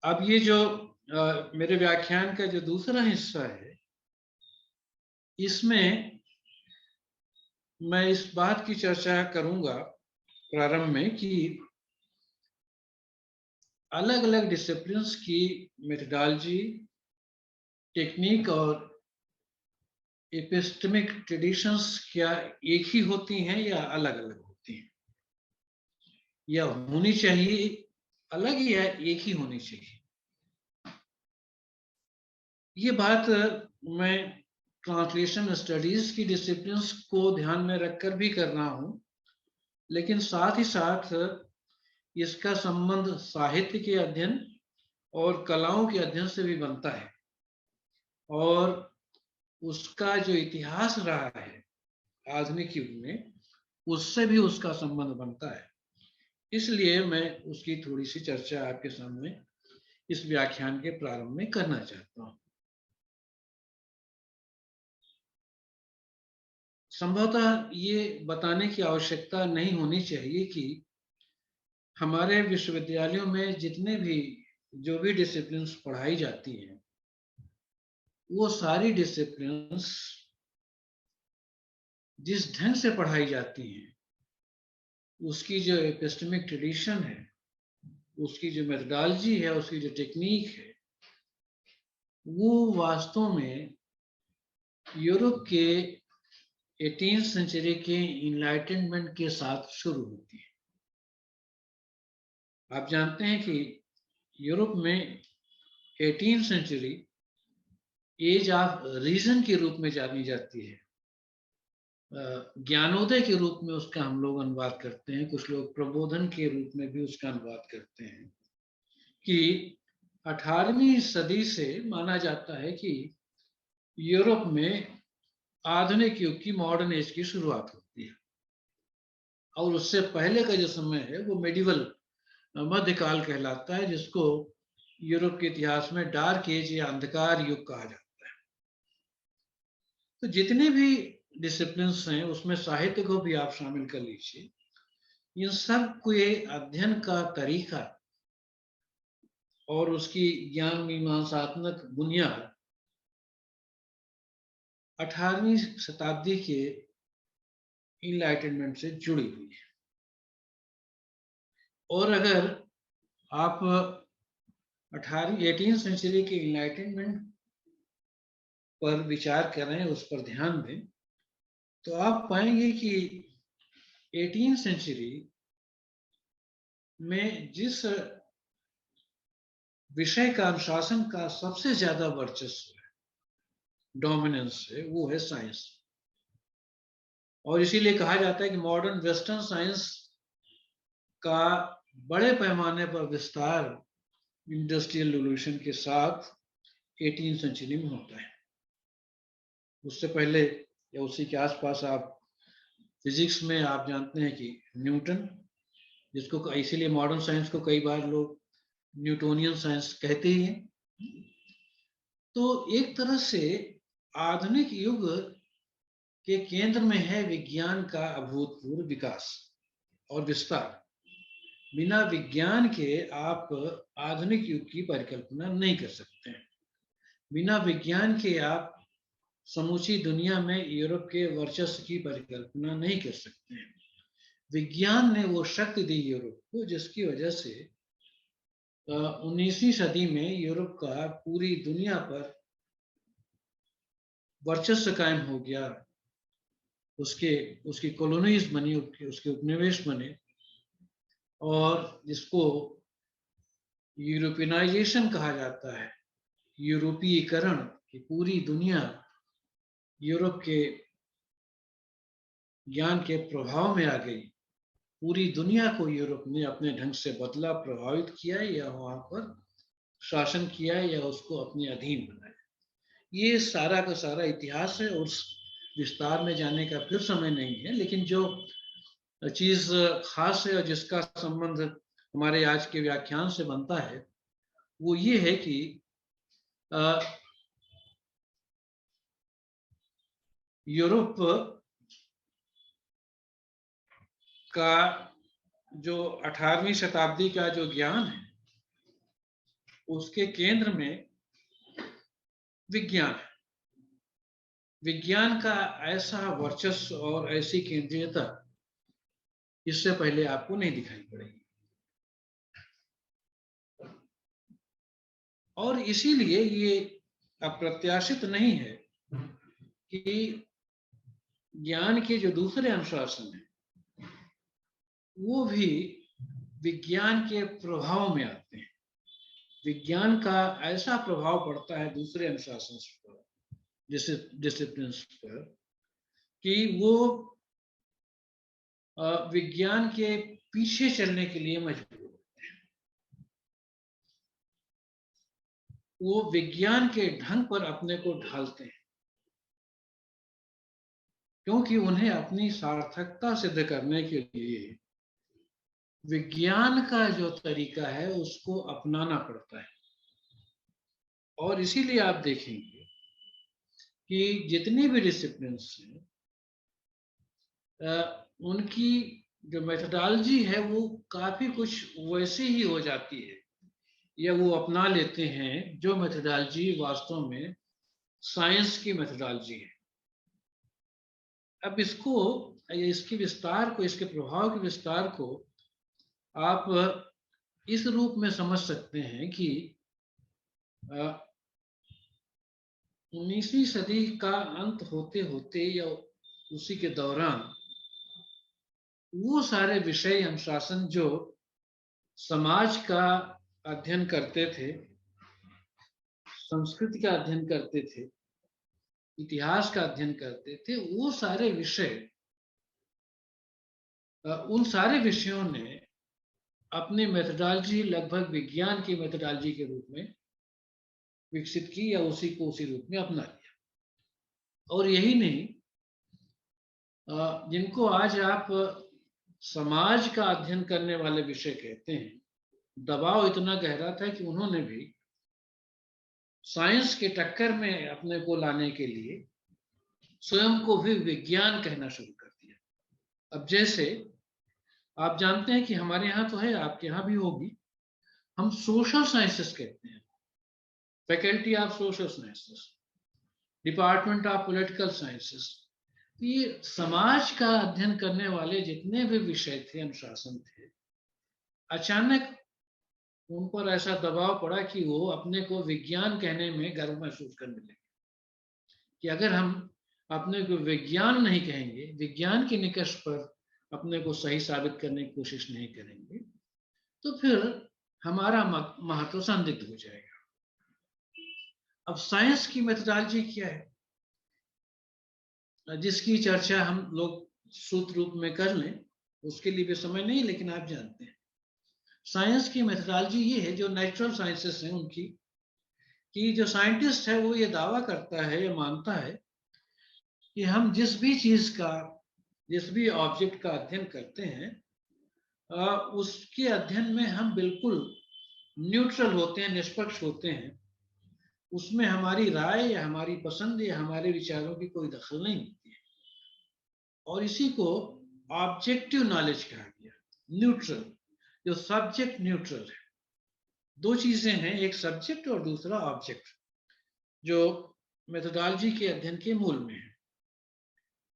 अब ये जो मेरे व्याख्यान का जो दूसरा हिस्सा है, इसमें मैं इस बात की चर्चा करूंगा प्रारंभ में कि अलग अलग डिसिप्लिन्स की मेथोडोलॉजी, टेक्निक और एपिस्टेमिक ट्रेडिशंस क्या एक ही होती हैं या अलग अलग होती हैं, या होनी चाहिए अलग या एक ही होनी चाहिए। ये बात मैं ट्रांसलेशन स्टडीज की डिसिप्लिन्स को ध्यान में रखकर भी कर रहा हूं, लेकिन साथ ही साथ इसका संबंध साहित्य के अध्ययन और कलाओं के अध्ययन से भी बनता है, और उसका जो इतिहास रहा है आधुनिक युग में, उससे भी उसका संबंध बनता है। इसलिए मैं उसकी थोड़ी सी चर्चा आपके सामने इस व्याख्यान के प्रारंभ में करना चाहता हूं। संभवतः ये बताने की आवश्यकता नहीं होनी चाहिए कि हमारे विश्वविद्यालयों में जितने भी जो भी डिसिप्लिन्स पढ़ाई जाती हैं, वो सारी डिसिप्लिन्स जिस ढंग से पढ़ाई जाती हैं, उसकी जो एपिस्टेमिक ट्रेडिशन है, उसकी जो मेथोडोलॉजी है, उसकी जो टेक्निक है, वो वास्तव में यूरोप के 18th सेंचुरी के इनलाइटनमेंट के साथ शुरू होती है। आप जानते हैं कि यूरोप में 18th century as of reason के रूप में जानी जाती है। ज्ञानोदय के रूप में उसका हम लोग अनुवाद करते हैं, कुछ लोग प्रबोधन के रूप में भी उसका अनुवाद करते हैं, कि 18वीं सदी से माना जाता है कि यूरोप में आधुनिक युग की मॉडर्न एज की शुरुआत होती है, और उससे पहले का जो समय है वो मेडिवल मध्यकाल कहलाता है, जिसको यूरोप के इतिहास में डार्क एज या अंधकार युग कहा जाता है। तो जितने भी डिसिप्लिन्स हैं उसमें साहित्य को भी आप शामिल कर लीजिए, इन सब के अध्ययन का तरीका और उसकी ज्ञान मीमांसात्मक बुनियाद 18वीं शताब्दी के इनलाइटनमेंट से जुड़ी हुई है। और अगर आप 18वीं सेंचुरी के इनलाइटनमेंट पर विचार करें, उस पर ध्यान दें, तो आप पाएंगे कि 18वीं सेंचुरी में जिस विषय का, अनुशासन का सबसे ज्यादा वर्चस्व है, डोमिनेंस है, वो है साइंस। और इसीलिए कहा जाता है कि मॉडर्न वेस्टर्न साइंस का बड़े पैमाने पर विस्तार इंडस्ट्रियल रिवॉल्यूशन के साथ 18वीं सेंचुरी में होता है। उससे पहले या उसी के आसपास आप फिजिक्स में आप जानते हैं कि न्यूटन, जिसको इसीलिए मॉडर्न साइंस को कई बार लोग न्यूटोनियन साइंस कहते ही हैं। तो एक तरह से आधुनिक युग के केंद्र में है विज्ञान का अभूतपूर्व विकास और विस्तार। बिना विज्ञान के आप आधुनिक युग की परिकल्पना नहीं कर सकते हैं। बिना विज्ञान के आप समूची दुनिया में यूरोप के वर्चस्व की परिकल्पना नहीं कर सकते हैं। विज्ञान ने वो शक्ति दी यूरोप को, जिसकी वजह से 19वीं सदी में यूरोप का पूरी दुनिया पर वर्चस्व कायम हो गया। उसकी कॉलोनीज बनी, उसके उपनिवेश बने, और जिसको यूरोपियनाइजेशन कहा जाता है, यूरोपीयकरण, की पूरी दुनिया यूरोप के ज्ञान के प्रभाव में आ गई। पूरी दुनिया को यूरोप ने अपने ढंग से बदला, प्रभावित किया, या वहां पर शासन किया, या उसको अपने अधीन बनाया। ये सारा का सारा इतिहास है, और उस विस्तार में जाने का फिर समय नहीं है। लेकिन जो चीज खास है और जिसका संबंध हमारे आज के व्याख्यान से बनता है, वो ये है कि यूरोप का जो 18वीं शताब्दी का जो ज्ञान है, उसके केंद्र में विज्ञान है। विज्ञान का ऐसा वर्चस्व और ऐसी केंद्रीयता इससे पहले आपको नहीं दिखाई पड़ेगी। और इसीलिए ये अप्रत्याशित नहीं है कि ज्ञान के जो दूसरे अनुशासन हैं वो भी विज्ञान के प्रभाव में आते हैं। विज्ञान का ऐसा प्रभाव पड़ता है दूसरे अनुशासन पर, डिसिप्लिन पर, कि वो विज्ञान के पीछे चलने के लिए मजबूर होते हैं। वो विज्ञान के ढंग पर अपने को ढालते हैं, क्योंकि उन्हें अपनी सार्थकता सिद्ध करने के लिए विज्ञान का जो तरीका है उसको अपनाना पड़ता है। और इसीलिए आप देखेंगे कि जितनी भी डिसिप्लिन्स हैं उनकी जो मेथोडोलॉजी है वो काफी कुछ वैसी ही हो जाती है, या वो अपना लेते हैं जो मेथोडोलॉजी वास्तव में साइंस की मेथोडोलॉजी है। अब इसको, इसके विस्तार को, इसके प्रभाव के विस्तार को आप इस रूप में समझ सकते हैं कि 19वीं सदी का अंत होते होते या उसी के दौरान वो सारे विषय अनुशासन जो समाज का अध्ययन करते थे, संस्कृति का अध्ययन करते थे, इतिहास का अध्ययन करते थे, वो सारे विषय, उन सारे विषयों ने अपनी मेथोडोलॉजी लगभग विज्ञान की मेथोडोलॉजी के रूप में विकसित की या उसी को उसी रूप में अपना लिया। और यही नहीं, जिनको आज आप समाज का अध्ययन करने वाले विषय कहते हैं, दबाव इतना गहरा था कि उन्होंने भी साइंस के टक्कर में अपने को लाने के लिए स्वयं को भी विज्ञान कहना शुरू कर दिया। अब जैसे आप जानते हैं कि हमारे यहाँ तो है, आपके यहाँ भी होगी, हम सोशल साइंसेस कहते हैं, faculty of social sciences, department of political sciences. ये समाज का अध्ययन करने वाले जितने भी विषय थे, अनुशासन थे, अचानक उन पर ऐसा दबाव पड़ा कि वो अपने को विज्ञान कहने में गर्व महसूस करने लगे कि अगर हम अपने को विज्ञान नहीं कहेंगे, विज्ञान के निकष पर अपने को सही साबित करने की कोशिश नहीं करेंगे, तो फिर हमारा महत्व संदिग्ध हो जाएगा। अब साइंस की मेथोडोलॉजी क्या है, जिसकी चर्चा हम लोग सूत्र रूप में कर लें, उसके लिए भी समय नहीं, लेकिन आप जानते हैं साइंस की मेथोडोलॉजी ये है, जो नेचुरल साइंसेस हैं उनकी, कि जो साइंटिस्ट है वो ये दावा करता है, ये मानता है कि हम जिस भी चीज का, जिस भी ऑब्जेक्ट का अध्ययन करते हैं, उसके अध्ययन में हम बिल्कुल न्यूट्रल होते हैं, निष्पक्ष होते हैं, उसमें हमारी राय या हमारी पसंद या हमारे विचारों की कोई दखल नहीं होती है। और इसी को ऑब्जेक्टिव नॉलेज कहा गया, न्यूट्रल, जो सब्जेक्ट न्यूट्रल है। दो चीजें हैं, एक सब्जेक्ट और दूसरा ऑब्जेक्ट, जो मेथोडोलॉजी के अध्ययन के मूल में है।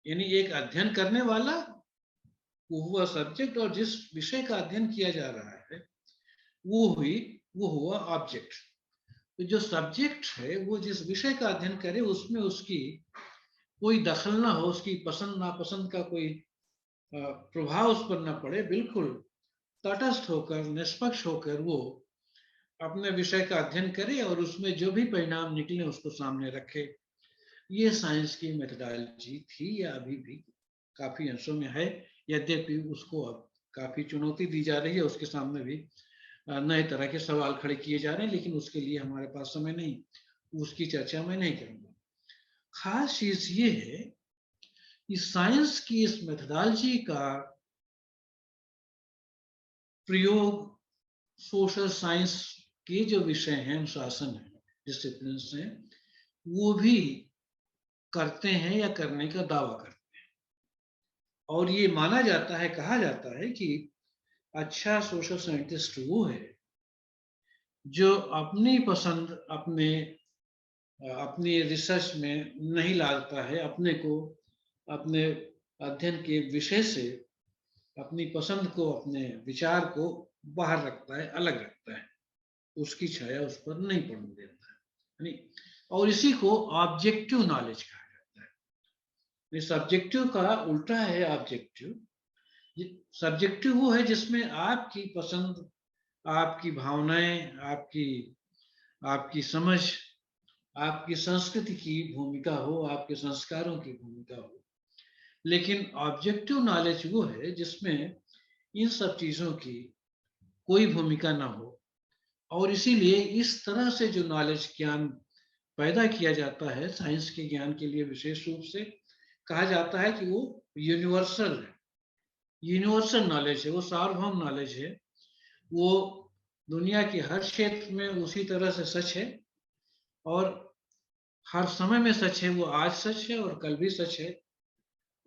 यानी एक अध्ययन करने वाला, वो हुआ सब्जेक्ट, और जिस विषय का अध्ययन किया जा रहा है वो हुआ ऑब्जेक्ट। तो जो सब्जेक्ट है वो जिस विषय का अध्ययन करे उसमें उसकी कोई दखल ना हो, उसकी पसंद नापसंद का कोई प्रभाव उस पर ना पड़े, बिल्कुल तटस्थ होकर, निष्पक्ष होकर वो अपने विषय का अध्ययन करे और उसमें जो भी परिणाम निकले उसको सामने रखे। ये साइंस की मेथोडोलॉजी थी, या अभी भी काफी अंशों में है, यद्यपि उसको अब काफी चुनौती दी जा रही है, उसके सामने भी नए तरह के सवाल खड़े किए जा रहे हैं, लेकिन उसके लिए हमारे पास समय नहीं, उसकी चर्चा मैं नहीं करूंगा। खास चीज ये है कि साइंस की इस मेथोडोलॉजी का प्रयोग सोशल साइंस के जो विषय हैं, अनुशासन है, डिसिप्लिन हैं, वो भी करते हैं या करने का दावा करते हैं। और ये माना जाता है, कहा जाता है कि अच्छा सोशल साइंटिस्ट वो है जो अपनी पसंद अपनी रिसर्च में नहीं लाता है, अपने को अपने अध्ययन के विषय से अपनी पसंद को, अपने विचार को बाहर रखता है, अलग रखता है, उसकी छाया उस पर नहीं पड़ने देता है, नहीं। और इसी को ऑब्जेक्टिव नॉलेज कहा जाता है। सब्जेक्टिव का उल्टा है ऑब्जेक्टिव। सब्जेक्टिव वो है जिसमें आपकी पसंद, आपकी भावनाएं, आपकी आपकी समझ, आपकी संस्कृति की भूमिका हो, आपके संस्कारों की भूमिका हो। लेकिन ऑब्जेक्टिव नॉलेज वो है जिसमें इन सब चीजों की कोई भूमिका ना हो, और इसीलिए इस तरह से जो नॉलेज, ज्ञान पैदा किया जाता है साइंस के ज्ञान के लिए, विशेष रूप से कहा जाता है कि वो यूनिवर्सल है, यूनिवर्सल नॉलेज है, वो सार्वभौम नॉलेज है। वो दुनिया के हर क्षेत्र में उसी तरह से सच है, और हर समय में सच है। वो आज सच है और कल भी सच है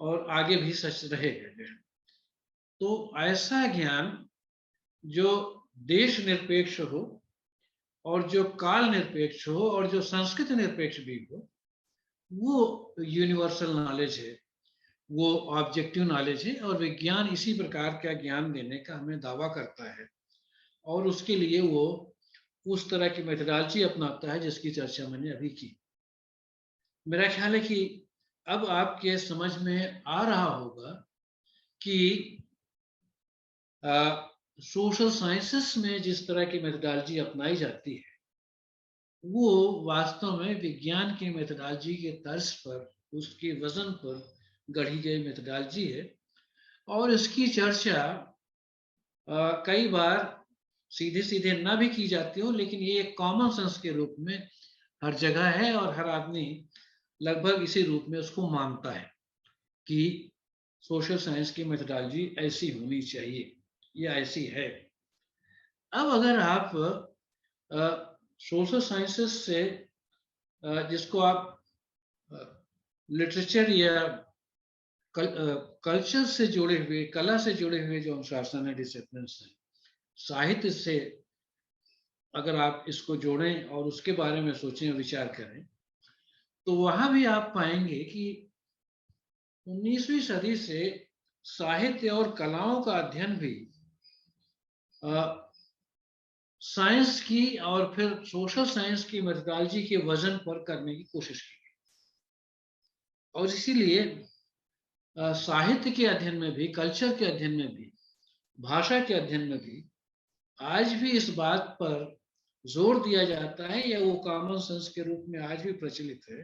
और आगे भी सच रहेगा। तो ऐसा ज्ञान जो देश निरपेक्ष हो, और जो काल निरपेक्ष हो, और जो संस्कृति निरपेक्ष भी हो, वो यूनिवर्सल नॉलेज है, वो ऑब्जेक्टिव नॉलेज है। और विज्ञान इसी प्रकार का ज्ञान देने का हमें दावा करता है, और उसके लिए वो उस तरह की मेथोडोलॉजी अपनाता है जिसकी चर्चा मैंने अभी की। मेरा ख्याल है कि अब आपके समझ में आ रहा होगा कि सोशल साइंसेस में जिस तरह की मेथोडोलॉजी अपनाई जाती है, वो वास्तव में विज्ञान की मेथोडोलॉजी के तर्ज पर, उसके वजन पर गढ़ी गई मेथोडोलॉजी है। और इसकी चर्चा कई बार सीधे सीधे ना भी की जाती हो, लेकिन ये एक कॉमन सेंस के रूप में हर जगह है, और हर आदमी लगभग इसी रूप में उसको मानता है कि सोशल साइंस की मेथोडोलॉजी ऐसी होनी चाहिए या ऐसी है। अब अगर आप सोशल साइंसेस से जिसको आप लिटरेचर या कल्चर से जुड़े हुए, कला से जुड़े हुए जो अनुशासन है, डिसिप्लिन है, साहित्य से अगर आप इसको जोड़ें और उसके बारे में सोचें, विचार करें, तो वहां भी आप पाएंगे कि 19वीं सदी से साहित्य और कलाओं का अध्ययन भी साइंस की और फिर सोशल साइंस की मेथोडोलॉजी के वजन पर करने की कोशिश की गई। और इसीलिए साहित्य के अध्ययन में भी, कल्चर के अध्ययन में भी, भाषा के अध्ययन में भी आज भी इस बात पर जोर दिया जाता है, या वो कॉमन सेंस के रूप में आज भी प्रचलित है,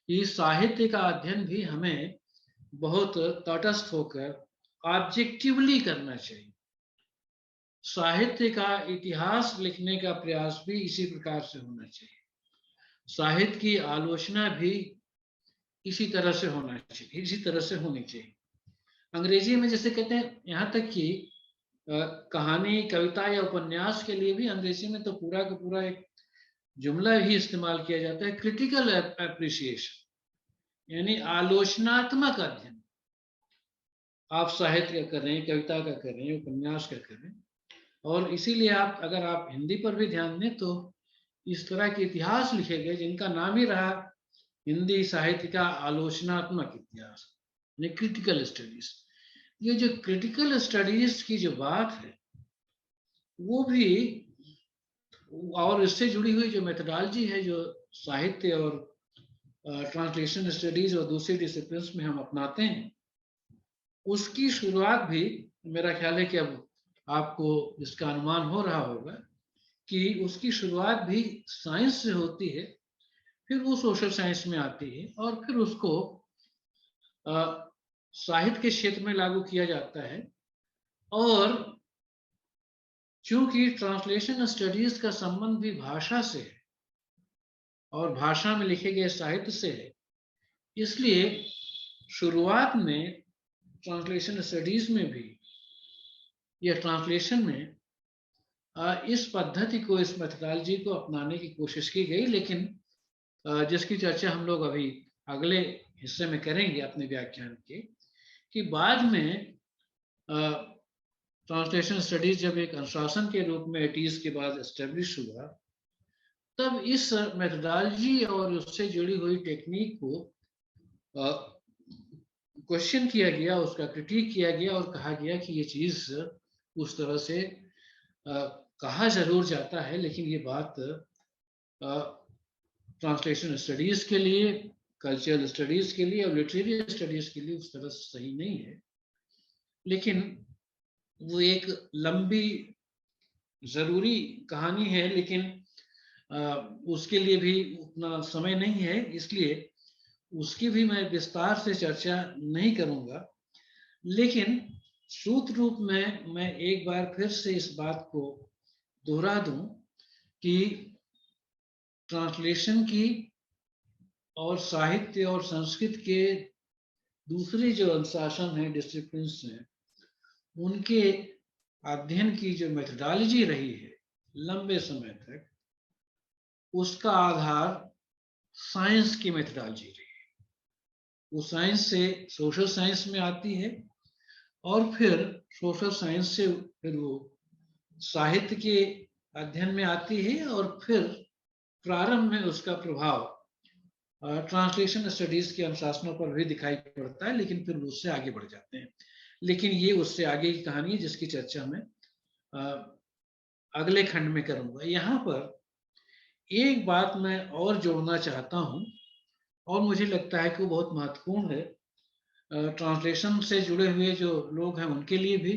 कि साहित्य का अध्ययन भी हमें बहुत तटस्थ होकर ऑब्जेक्टिवली करना चाहिए। साहित्य का इतिहास लिखने का प्रयास भी इसी प्रकार से होना चाहिए। साहित्य की आलोचना भी इसी तरह से होना चाहिए, इसी तरह से होनी चाहिए। अंग्रेजी में जैसे कहते हैं, यहाँ तक कि कहानी, कविता या उपन्यास के लिए भी अंग्रेजी में तो पूरा का पूरा एक जुमला ही इस्तेमाल किया जाता है, क्रिटिकल एप्रिसिएशन, यानी आलोचनात्मक अध्ययन। आप साहित्य का करें, कविता का करें, उपन्यास का करें। और इसीलिए आप, अगर आप हिंदी पर भी ध्यान दें, तो इस तरह के इतिहास लिखे गए जिनका नाम ही रहा हिंदी साहित्य का आलोचनात्मक इतिहास, क्रिटिकल स्टडीज। ये जो क्रिटिकल स्टडीज की जो बात है, वो भी, और इससे जुड़ी हुई जो मेथोडोलॉजी है, जो साहित्य और ट्रांसलेशन स्टडीज और दूसरी डिसिप्लिन्स में हम अपनाते हैं, उसकी शुरुआत भी, मेरा ख्याल है कि अब आपको इसका अनुमान हो रहा होगा कि उसकी शुरुआत भी साइंस से होती है, फिर वो सोशल साइंस में आती है, और फिर उसको साहित्य के क्षेत्र में लागू किया जाता है। और चूंकि ट्रांसलेशन स्टडीज का संबंध भी भाषा से है, और भाषा में लिखे गए साहित्य से है, इसलिए शुरुआत में ट्रांसलेशन स्टडीज में भी, या ट्रांसलेशन में, इस पद्धति को, इस मेथोडोलॉजी को अपनाने की कोशिश की गई। लेकिन जिसकी चर्चा हम लोग अभी अगले हिस्से में करेंगे अपने व्याख्यान के, कि बाद में ट्रांसलेशन स्टडीज जब एक अनुशासन के रूप में 80s के बाद एस्टेब्लिश हुआ, तब इस मेथोडोलॉजी और उससे जुड़ी हुई टेक्निक को क्वेश्चन किया गया, उसका क्रिटिक किया गया और कहा गया कि ये चीज उस तरह से कहा जरूर जाता है, लेकिन ये बात ट्रांसलेशन स्टडीज के लिए, कल्चरल स्टडीज के लिए और लिटरेरी स्टडीज के लिए उस तरह से सही नहीं है। लेकिन वो एक लंबी जरूरी कहानी है, लेकिन उसके लिए भी उतना समय नहीं है, इसलिए उसकी भी मैं विस्तार से चर्चा नहीं करूंगा। लेकिन सूत्र रूप में मैं एक बार फिर से इस बात को दोहरा दूं कि ट्रांसलेशन की और साहित्य और संस्कृत के दूसरे जो अनुशासन है, डिसिप्लिन हैं, उनके अध्ययन की जो मेथोडोलॉजी रही है लंबे समय तक, उसका आधार साइंस की मेथोडोलॉजी रही है। वो साइंस से सोशल साइंस में आती है और फिर सोशल साइंस से फिर वो साहित्य के अध्ययन में आती है और फिर प्रारंभ में उसका प्रभाव ट्रांसलेशन स्टडीज के अनुशासनों पर भी दिखाई पड़ता है, लेकिन फिर उससे आगे बढ़ जाते हैं। लेकिन ये उससे आगे की कहानी है जिसकी चर्चा मैं अगले खंड में करूंगा। यहाँ पर एक बात मैं और जोड़ना चाहता हूं और मुझे लगता है कि वो बहुत महत्वपूर्ण है ट्रांसलेशन से जुड़े हुए जो लोग हैं उनके लिए भी,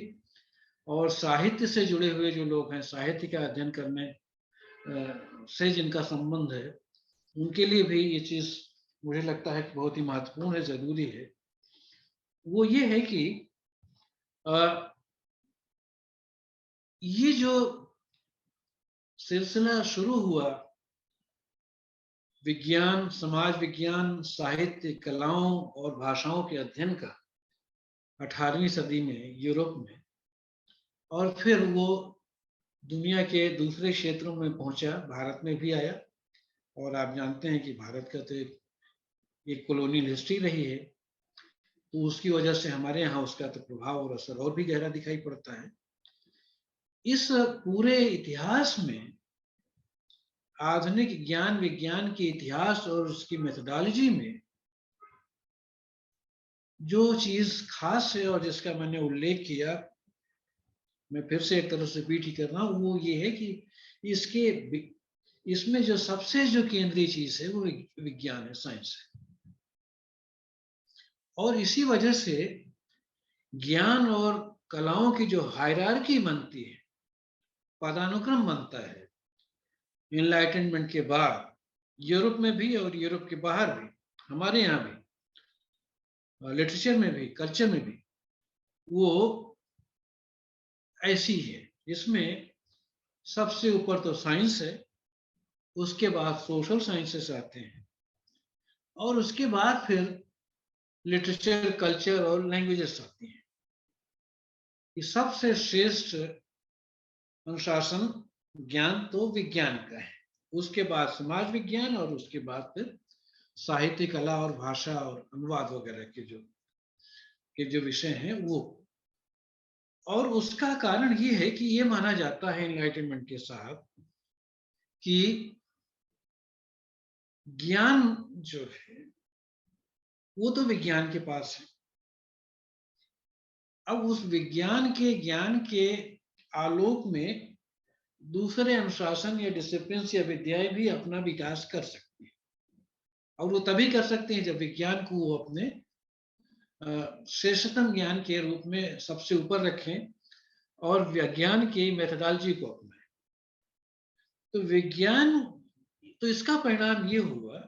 और साहित्य से जुड़े हुए जो लोग हैं, साहित्य का अध्ययन करने से जिनका संबंध है, उनके लिए भी ये चीज मुझे लगता है कि बहुत ही महत्वपूर्ण है, जरूरी है। वो ये है कि ये जो सिलसिला शुरू हुआ विज्ञान, समाज विज्ञान, साहित्य, कलाओं और भाषाओं के अध्ययन का 18वीं सदी में यूरोप में, और फिर वो दुनिया के दूसरे क्षेत्रों में पहुंचा, भारत में भी आया। और आप जानते हैं कि भारत का तो एक कॉलोनियल हिस्ट्री रही है, तो उसकी वजह से हमारे यहाँ उसका तो प्रभाव और असर और भी गहरा दिखाई पड़ता है। इस पूरे इतिहास में आधुनिक ज्ञान विज्ञान के इतिहास और उसकी मेथोडोलॉजी में जो चीज खास है और जिसका मैंने उल्लेख किया, मैं फिर से एक तरह से रिपीट ही कर रहा हूं, वो ये है कि इसमें जो सबसे जो केंद्रीय चीज है वो विज्ञान है, साइंस है। और इसी वजह से ज्ञान और कलाओं की जो हायरार्की बनती है, पदानुक्रम बनता है इनलाइटनमेंट के बाद, यूरोप में भी और यूरोप के बाहर भी, हमारे यहाँ भी, लिटरेचर में भी, कल्चर में भी, वो ऐसी है। इसमें सबसे ऊपर तो साइंस है, उसके बाद सोशल साइंसेस आते हैं, और उसके बाद फिर लिटरेचर, कल्चर और लैंग्वेजेस आती हैं। ये सबसे श्रेष्ठ अनुशासन ज्ञान तो विज्ञान का है, उसके बाद समाज विज्ञान और उसके बाद फिर साहित्य, कला और भाषा और अनुवाद वगैरह के जो विषय हैं वो। और उसका कारण ये है कि ये माना जाता है एनलाइटनमेंट के साथ कि ज्ञान जो है वो तो विज्ञान के पास है। अब उस विज्ञान के ज्ञान के आलोक में दूसरे अनुशासन या डिसिप्लिन या विद्याएं भी अपना विकास कर सकती हैं, और वो तभी कर सकते हैं जब विज्ञान को वो अपने श्रेष्ठतम ज्ञान के रूप में सबसे ऊपर रखें और विज्ञान की मेथोडोलॉजी को अपनाएं। तो विज्ञान, तो इसका परिणाम ये हुआ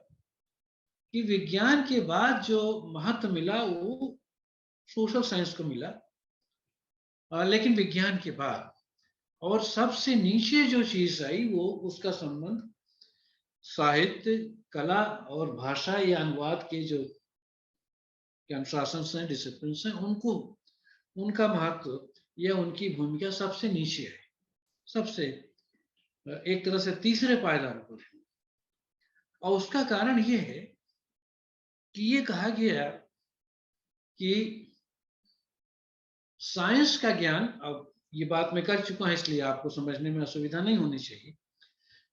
कि विज्ञान के बाद जो महत्व मिला वो सोशल साइंस को मिला, लेकिन विज्ञान के बाद, और सबसे नीचे जो चीज आई वो उसका संबंध साहित्य, कला और भाषा या अनुवाद के जो अनुशासन हैं, डिसिप्लिन हैं, उनको, उनका महत्व या उनकी भूमिका सबसे नीचे है, सबसे एक तरह से तीसरे पायदान पर है। और उसका कारण ये है कि ये कहा गया कि साइंस का ज्ञान, अब ये बात मैं कर चुका हूं, इसलिए आपको समझने में असुविधा नहीं होनी चाहिए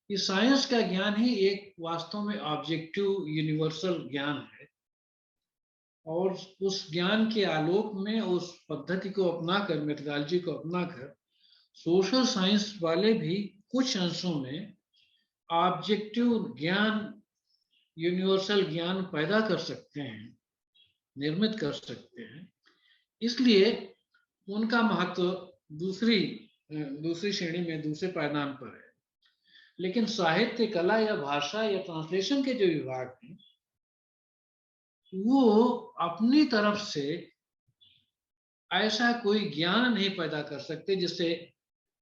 कि साइंस का ज्ञान ही एक वास्तव में ऑब्जेक्टिव यूनिवर्सल ज्ञान है, और उस ज्ञान के आलोक में उस पद्धति को अपनाकर, मेथोडोलॉजी को अपनाकर सोशल साइंस वाले भी कुछ अंशों में ऑब्जेक्टिव ज्ञान, यूनिवर्सल ज्ञान पैदा कर सकते हैं, निर्मित कर सकते हैं। इसलिए उनका महत्व दूसरी दूसरी श्रेणी में, दूसरे पायदान पर है। लेकिन साहित्य, कला या भाषा या ट्रांसलेशन के जो विभाग हैं, वो अपनी तरफ से ऐसा कोई ज्ञान नहीं पैदा कर सकते जिसे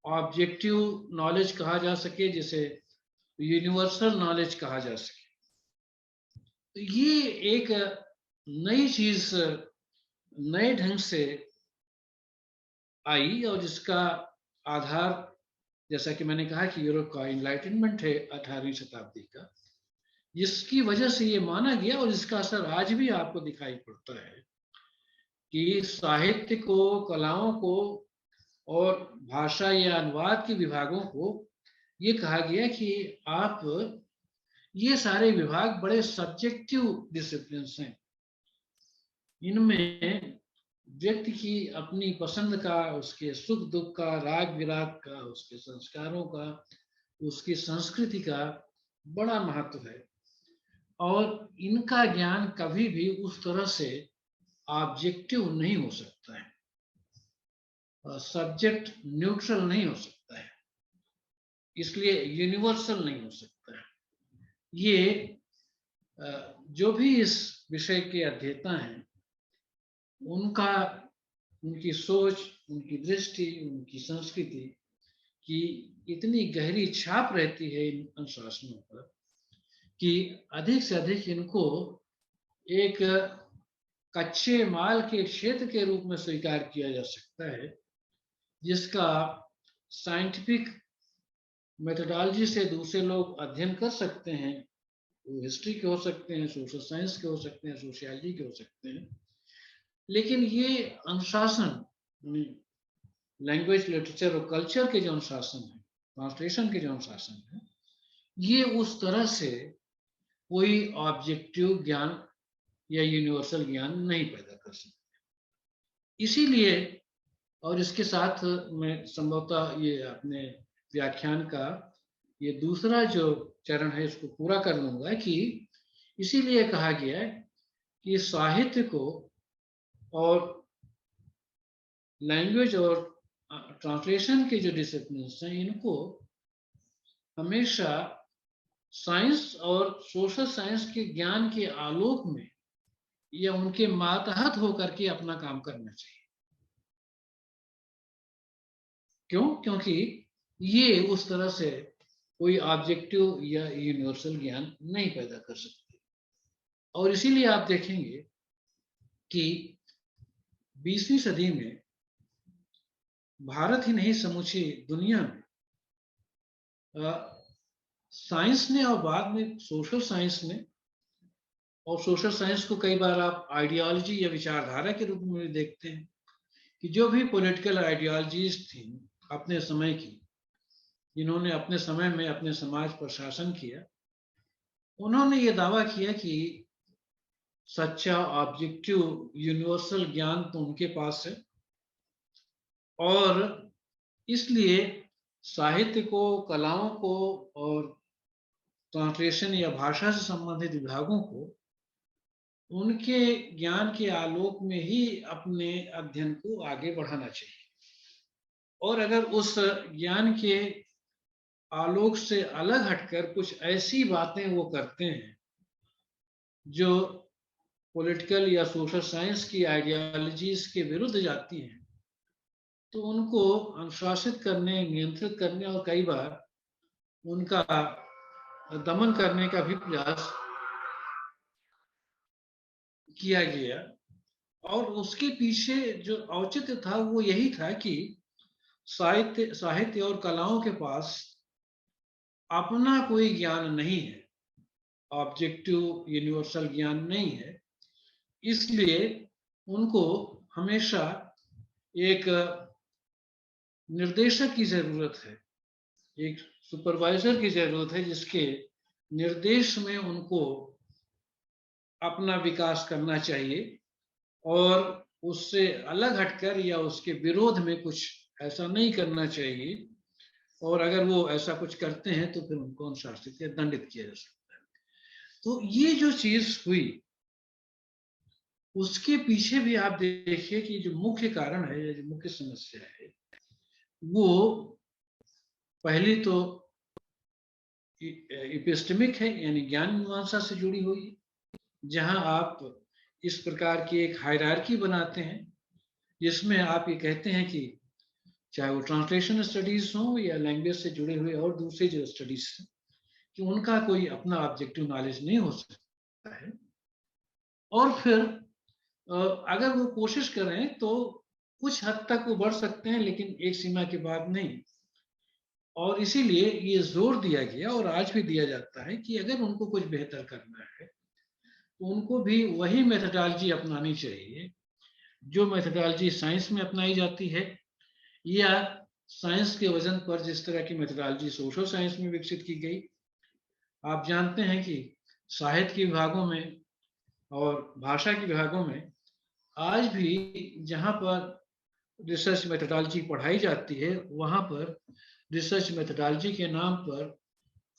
ऑब्जेक्टिव नॉलेज कहा जा सके, जिसे यूनिवर्सल नॉलेज कहा जा सके। तो ये एक नई चीज, नए ढंग से आई, और जिसका आधार, जैसा कि मैंने कहा कि यूरोप का इनलाइटनमेंट है 18वीं शताब्दी का, जिसकी वजह से ये माना गया, और जिसका असर आज भी आपको दिखाई पड़ता है कि साहित्य को, कलाओं को और भाषा या अनुवाद के विभागों को ये कहा गया कि आप, ये सारे विभाग बड़े सब्जेक्टिव डिसिप्लिन हैं। इनमें व्यक्ति की अपनी पसंद का, उसके सुख दुख का, राग विराग का, उसके संस्कारों का, उसकी संस्कृति का बड़ा महत्व है, और इनका ज्ञान कभी भी उस तरह से ऑब्जेक्टिव नहीं हो सकता है, सब्जेक्ट न्यूट्रल नहीं हो सकता है, इसलिए यूनिवर्सल नहीं हो सकता है। ये जो भी इस विषय के अध्येता हैं, उनका, उनकी सोच, उनकी दृष्टि, उनकी संस्कृति की इतनी गहरी छाप रहती है इन अनुशासनों पर कि अधिक से अधिक इनको एक कच्चे माल के क्षेत्र के रूप में स्वीकार किया जा सकता है, जिसका साइंटिफिक मेथोडोलॉजी से दूसरे लोग अध्ययन कर सकते हैं। वो हिस्ट्री के हो सकते हैं, सोशल साइंस के हो सकते हैं, सोशियोलॉजी के हो सकते हैं। लेकिन ये अनुशासन, लैंग्वेज, लिटरेचर और कल्चर के जो अनुशासन है, ट्रांसलेशन के जो अनुशासन है, ये उस तरह से कोई ऑब्जेक्टिव ज्ञान या यूनिवर्सल ज्ञान नहीं पैदा कर सकते। इसीलिए, और इसके साथ मैं संभवतः ये अपने व्याख्यान का ये दूसरा जो चरण है इसको पूरा कर लूंगा कि इसीलिए कहा गया है कि साहित्य को और लैंग्वेज और ट्रांसलेशन के जो डिसिप्लिन हैं, इनको हमेशा साइंस और सोशल साइंस के ज्ञान के आलोक में या उनके मातहत होकर के अपना काम करना चाहिए। क्यों? क्योंकि ये उस तरह से कोई ऑब्जेक्टिव या यूनिवर्सल ज्ञान नहीं पैदा कर सकते। और इसीलिए आप देखेंगे कि 20वीं सदी में भारत ही नहीं, समूची दुनिया में साइंस ने, और बाद में सोशल साइंस ने, और सोशल साइंस को कई बार आप आइडियोलॉजी या विचारधारा के रूप में भी देखते हैं, कि जो भी पॉलिटिकल आइडियोलॉजीज थी अपने समय की, जिन्होंने अपने समय में अपने समाज पर शासन किया, उन्होंने ये दावा किया कि सच्चा ऑब्जेक्टिव यूनिवर्सल ज्ञान तो उनके पास है, और इसलिए साहित्य को, कलाओं को और ट्रांसलेशन या भाषा से संबंधित विभागों को उनके ज्ञान के आलोक में ही अपने अध्ययन को आगे बढ़ाना चाहिए। और अगर उस ज्ञान के आलोक से अलग हटकर कुछ ऐसी बातें वो करते हैं जो पॉलिटिकल या सोशल साइंस की आइडियोलॉजीज के विरुद्ध जाती हैं, तो उनको अनुशासित करने, नियंत्रित करने और कई बार उनका दमन करने का भी प्रयास किया गया। और उसके पीछे जो औचित्य था वो यही था कि साहित्य और कलाओं के पास अपना कोई ज्ञान नहीं है, ऑब्जेक्टिव यूनिवर्सल ज्ञान नहीं है, इसलिए उनको हमेशा एक निर्देशक की जरूरत है, एक सुपरवाइजर की जरूरत है जिसके निर्देश में उनको अपना विकास करना चाहिए और उससे अलग हटकर या उसके विरोध में कुछ ऐसा नहीं करना चाहिए, और अगर वो ऐसा कुछ करते हैं तो फिर उनको अनुशासित या दंडित किया जा सकता है। तो ये जो चीज हुई उसके पीछे भी आप देखिए कि जो मुख्य कारण है या जो मुख्य समस्या है वो पहली तो इपिस्टेमिक है, यानी ज्ञान मीमांसा से जुड़ी हुई, जहां आप इस प्रकार की एक हायरार्की बनाते हैं जिसमें आप ये कहते हैं कि चाहे वो ट्रांसलेशन स्टडीज हो या लैंग्वेज से जुड़े हुए और दूसरे जो स्टडीज कि उनका कोई अपना ऑब्जेक्टिव नॉलेज नहीं हो सकता है, और फिर अगर वो कोशिश करें तो कुछ हद तक वो बढ़ सकते हैं लेकिन एक सीमा के बाद नहीं। और इसीलिए ये जोर दिया गया और आज भी दिया जाता है कि अगर उनको कुछ बेहतर करना है तो उनको भी वही मेथोडोलॉजी अपनानी चाहिए जो मेथोडोलॉजी साइंस में अपनाई जाती है, या साइंस के वजन पर जिस तरह की मेथोडोलॉजी सोशल साइंस में विकसित की गई। आप जानते हैं कि साहित्य के विभागों में और भाषा के विभागों में आज भी जहां पर रिसर्च मेथोडोलॉजी पढ़ाई जाती है वहां पर रिसर्च मेथोडोलॉजी के नाम पर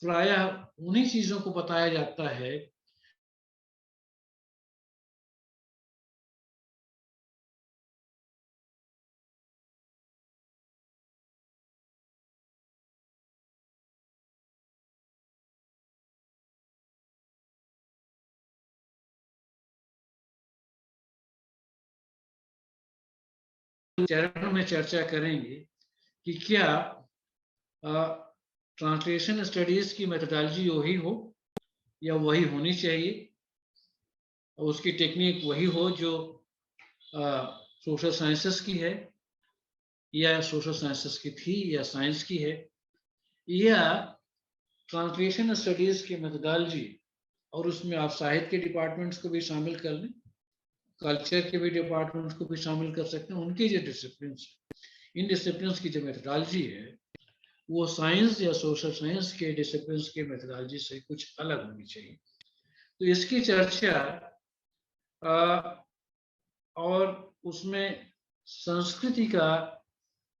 प्रायः उन्हीं चीजों को बताया जाता है चरण में चर्चा करेंगे कि क्या ट्रांसलेशन स्टडीज की मेथोडोलॉजी वही हो या वही होनी चाहिए, उसकी टेक्निक वही हो जो सोशल साइंसेस की है या सोशल साइंसेस की थी या साइंस की है, या ट्रांसलेशन स्टडीज की मेथोडोलॉजी और उसमें आप साहित्य के डिपार्टमेंट्स को भी शामिल कर लें, कल्चर के भी डिपार्टमेंट्स को भी शामिल कर सकते हैं, उनके जो डिसिप्लिन, इन डिसिप्लिन की जो मेथोडोलॉजी है वो साइंस या सोशल साइंस के डिसिप्लिन के मेथोडोलॉजी से कुछ अलग होनी चाहिए। तो इसकी चर्चा और उसमें संस्कृति का,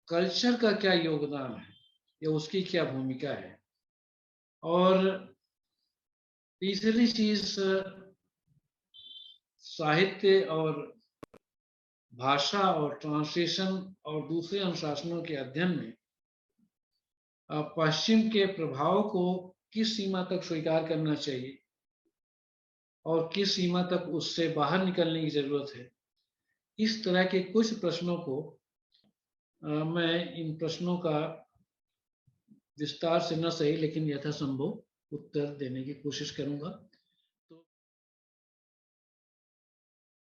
कल्चर का क्या योगदान है या उसकी क्या भूमिका है, और तीसरी चीज साहित्य और भाषा और ट्रांसलेशन और दूसरे अनुशासनों के अध्ययन में पश्चिम के प्रभाव को किस सीमा तक स्वीकार करना चाहिए और किस सीमा तक उससे बाहर निकलने की जरूरत है। इस तरह के कुछ प्रश्नों को मैं इन प्रश्नों का विस्तार से न सही लेकिन यथासंभव उत्तर देने की कोशिश करूंगा।